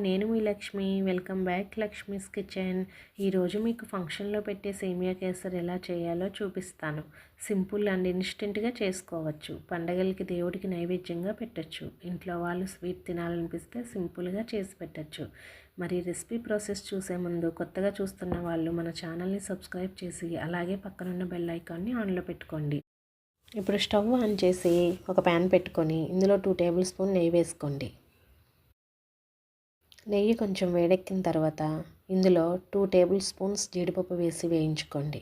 నేను మీ Lakshmi. Welcome back Lakshmi's kitchen. ఈరోజు మీకు ఫంక్షన్లో పెట్టే సేమియా కేసర్ ఎలా చేయాలో చూపిస్తాను. సింపుల్ అండ్ ఇన్స్టెంట్గా చేసుకోవచ్చు. పండగలకి దేవుడికి నైవేద్యంగా పెట్టచ్చు. ఇంట్లో వాళ్ళు స్వీట్ తినాలనిపిస్తే సింపుల్గా చేసి పెట్టచ్చు. మరి రెసిపీ ప్రాసెస్ చూసే ముందు కొత్తగా చూస్తున్న వాళ్ళు మన ఛానల్ని సబ్స్క్రైబ్ చేసి అలాగే పక్కనున్న బెల్ ఐకాన్ని ఆన్లో పెట్టుకోండి. ఇప్పుడు స్టవ్ ఆన్ చేసి ఒక ప్యాన్ పెట్టుకొని ఇందులో 2 టేబుల్ స్పూన్ నెయ్యి వేసుకోండి. నెయ్యి కొంచెం వేడెక్కిన తర్వాత ఇందులో 2 టేబుల్ స్పూన్స్ జీడిపప్పు వేసి వేయించుకోండి.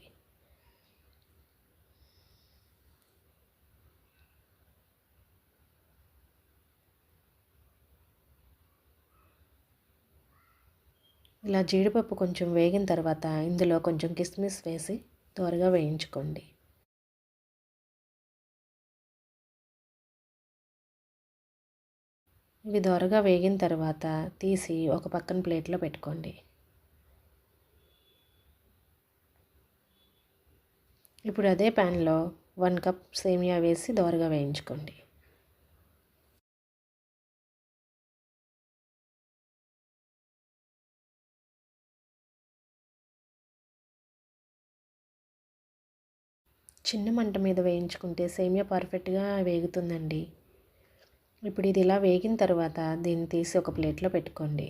ఇలా జీడిపప్పు కొంచెం వేగిన తర్వాత ఇందులో కొంచెం కిస్మిస్ వేసి త్వరగా వేయించుకోండి. ఇవి దోరగా వేగిన తర్వాత తీసి ఒక పక్కన ప్లేట్లో పెట్టుకోండి. ఇప్పుడు అదే ప్యాన్లో 1 కప్ సేమియా వేసి దోరగా వేయించుకోండి. చిన్న మంట మీద వేయించుకుంటే సేమియా పర్ఫెక్ట్గా వేగుతుందండి. ఇప్పుడు ఇది ఇలా వేగిన తర్వాత దీన్ని తీసి ఒక ప్లేట్లో పెట్టుకోండి.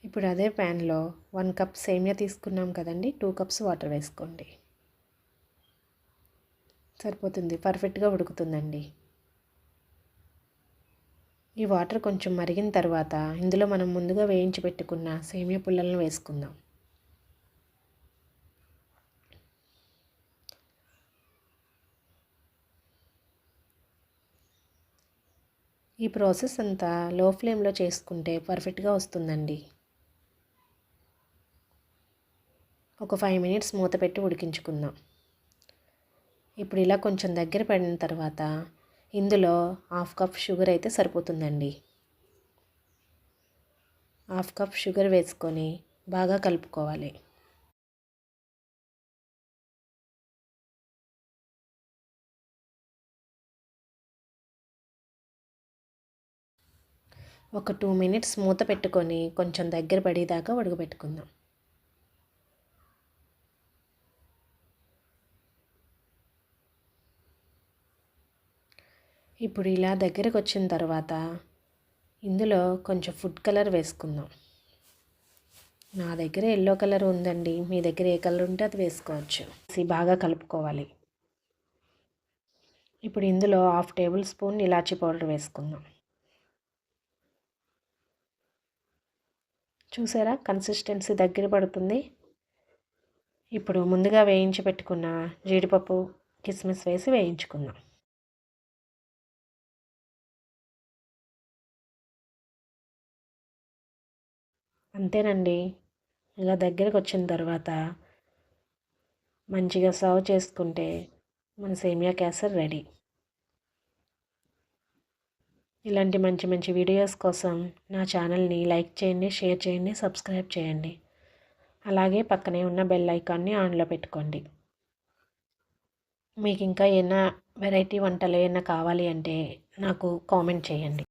ఇప్పుడు అదే ప్యాన్లో 1 కప్ సేమియా తీసుకున్నాం కదండి, 2 కప్స్ వాటర్ వేసుకోండి. సరిపోతుంది, పర్ఫెక్ట్గా ఉడుకుతుందండి. ఈ వాటర్ కొంచెం మరిగిన తర్వాత ఇందులో మనం ముందుగా వేయించి పెట్టుకున్న సేమియా పుల్లలను వేసుకుందాం. ఈ ప్రాసెస్ అంతా లో ఫ్లేమ్లో చేసుకుంటే పర్ఫెక్ట్గా వస్తుందండి. ఒక 5 మినిట్స్ మూత పెట్టి ఉడికించుకుందాం. ఇప్పుడు ఇలా కొంచెం దగ్గర పడిన తర్వాత ఇందులో 1/2 కప్ షుగర్ అయితే సరిపోతుందండి. 1/2 కప్ షుగర్ వేసుకొని బాగా కలుపుకోవాలి. ఒక 2 మినిట్స్ మూత పెట్టుకొని కొంచెం దగ్గర పడేదాకా ఉడకబెట్టుకుందాం. ఇప్పుడు ఇలా దగ్గరకు వచ్చిన తర్వాత ఇందులో కొంచెం ఫుడ్ కలర్ వేసుకుందాం. నా దగ్గర ఎల్లో కలర్ ఉందండి, మీ దగ్గర ఏ కలర్ ఉంటే అది వేసుకోవచ్చు. బాగా కలుపుకోవాలి. ఇప్పుడు ఇందులో 1/2 టేబుల్ స్పూన్ ఇలాచీ పౌడర్ వేసుకుందాం. చూసారా, కన్సిస్టెన్సీ దగ్గర పడుతుంది. ఇప్పుడు ముందుగా వేయించి పెట్టుకున్న జీడిపప్పు కిస్మిస్ వేసి వేయించుకుందాం. అంతేనండి, ఇలా దగ్గరకు వచ్చిన తర్వాత మంచిగా సర్వ్ చేసుకుంటే మన సేమియా కేసర్ రెడీ. ఇలాంటి మంచి మంచి వీడియోస్ కోసం నా ఛానల్ని లైక్ చేయండి, షేర్ చేయండి, సబ్స్క్రైబ్ చేయండి. అలాగే పక్కనే ఉన్న బెల్ ఐకాన్ని ఆన్లో పెట్టుకోండి. మీకు ఇంకా ఏమైనా వెరైటీ వంటలు ఏమైనా కావాలి అంటే నాకు కామెంట్ చేయండి.